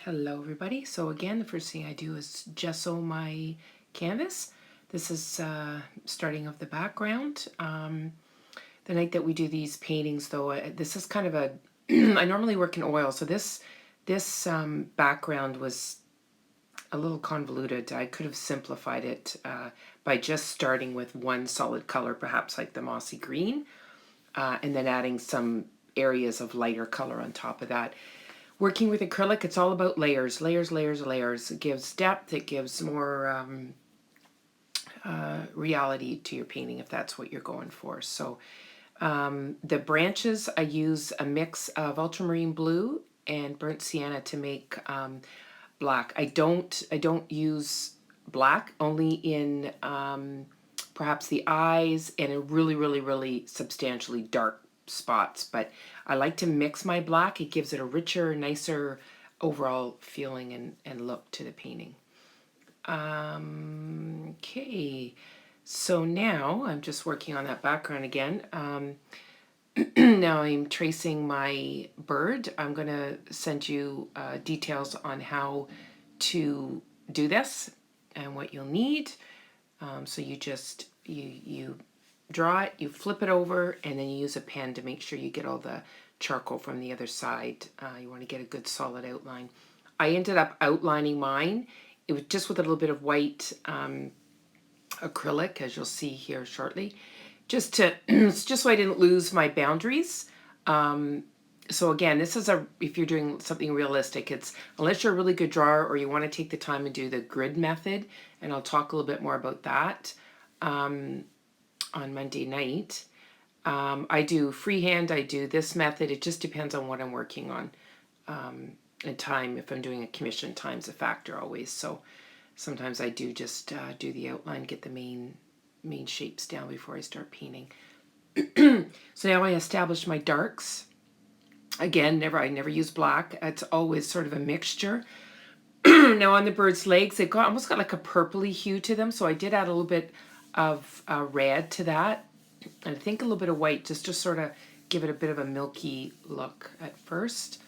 Hello everybody. So again, the first thing I do is gesso my canvas. This is starting of the background. The night that we do these paintings though, this is kind of a, I normally work in oil, so this background was a little convoluted. I could have simplified it by just starting with one solid color, perhaps like the mossy green, and then adding some areas of lighter color on top of that. Working with acrylic, it's all about layers, layers, layers, layers. It gives depth, it gives more reality to your painting if that's what you're going for. So the branches, I use a mix of ultramarine blue and burnt sienna to make black. I don't use black, only in perhaps the eyes and in really, really, really substantially dark spots. But I like to mix my black. It gives it a richer, nicer overall feeling and look to the painting. Okay, so now I'm just working on that background again. Now I'm tracing my bird. I'm going to send you details on how to do this and what you'll need. So you just, you draw it, you flip it over, and then you use a pen to make sure you get all the charcoal from the other side. You want to get a good solid outline. I ended up outlining mine. It was just with a little bit of white acrylic, as you'll see here shortly, just to just so I didn't lose my boundaries. So again, this is if you're doing something realistic, it's unless you're a really good drawer or you want to take the time and do the grid method, and I'll talk a little bit more about that on Monday night. I do freehand, I do this method. It just depends on what I'm working on. And time, if I'm doing a commission, time's a factor always. So sometimes I do just do the outline, get the main shapes down before I start painting. So now I established my darks. Again, I never use black. It's always sort of a mixture. Now on the bird's legs, they almost got like a purpley hue to them. So I did add a little bit of red to that. And I think a little bit of white just to sort of give it a bit of a milky look at first.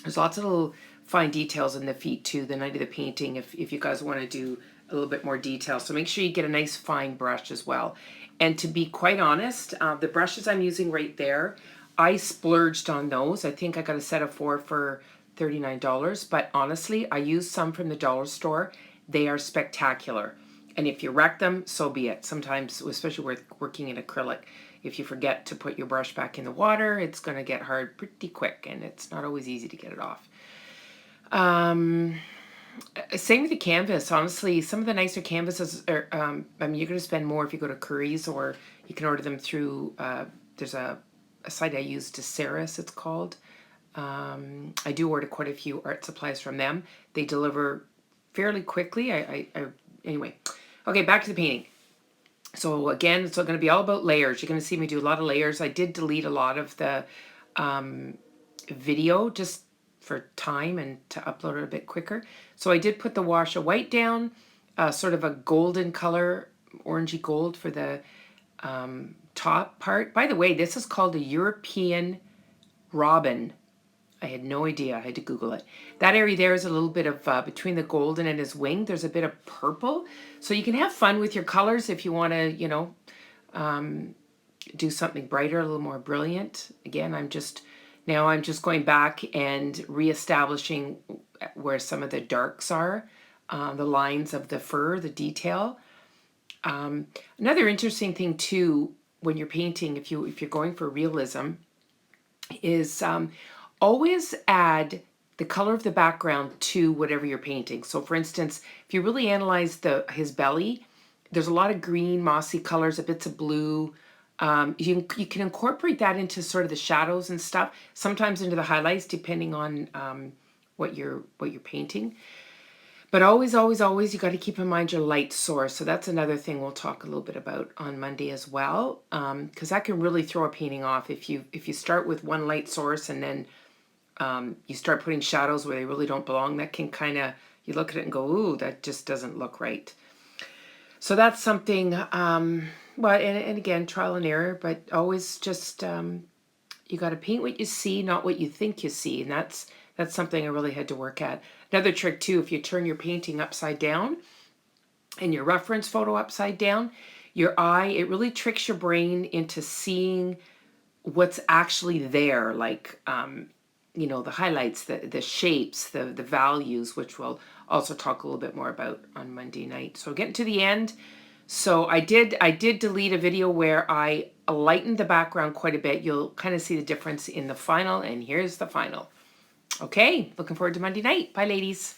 There's lots of little fine details in the feet too, the night of the painting, if you guys want to do a little bit more detail. So make sure you get a nice fine brush as well. And to be quite honest, the brushes I'm using right there, I splurged on those. I think I got a set of 4 for $39. But honestly, I used some from the dollar store. They are spectacular. And if you wreck them, so be it. Sometimes, especially with working in acrylic, if you forget to put your brush back in the water, it's going to get hard pretty quick, and it's not always easy to get it off. Same with the canvas. Honestly, some of the nicer canvases are, I mean, you're going to spend more if you go to Curry's, or you can order them through, there's a site I use, Deseris, it's called. I do order quite a few art supplies from them. They deliver fairly quickly. Anyway. Okay, back to the painting. So again, it's going to be all about layers. You're going to see me do a lot of layers. I did delete a lot of the video just for time and to upload it a bit quicker. So I did put the wash of white down, sort of a golden color, orangey gold for the top part. By the way, this is called a European robin. I had no idea. I had to Google it. That area there is a little bit of, between the golden and his wing, there's a bit of purple. So you can have fun with your colors if you want to, you know, do something brighter, a little more brilliant. Again, I'm just going back and reestablishing where some of the darks are, the lines of the fur, the detail. Another interesting thing too, when you're painting, if you're going for realism, is always add the color of the background to whatever you're painting. So for instance, if you really analyze his belly, there's a lot of green, mossy colors, a bits of blue. You can incorporate that into sort of the shadows and stuff, sometimes into the highlights, depending on what you're painting. But always, always, always, you got to keep in mind your light source. So that's another thing we'll talk a little bit about on Monday as well, because that can really throw a painting off if you start with one light source and then you start putting shadows where they really don't belong. That can kind of, you look at it and go, ooh, that just doesn't look right. So that's something, well, and again, trial and error, but always just, you got to paint what you see, not what you think you see. And that's That's something I really had to work at. Another trick too, if you turn your painting upside down and your reference photo upside down, your eye, it really tricks your brain into seeing what's actually there, like you know, the highlights, the shapes, the values, which we'll also talk a little bit more about on Monday night. So getting to the end. So I did delete a video where I lightened the background quite a bit. You'll kind of see the difference in the final, and here's the final. Okay, looking forward to Monday night. Bye, ladies.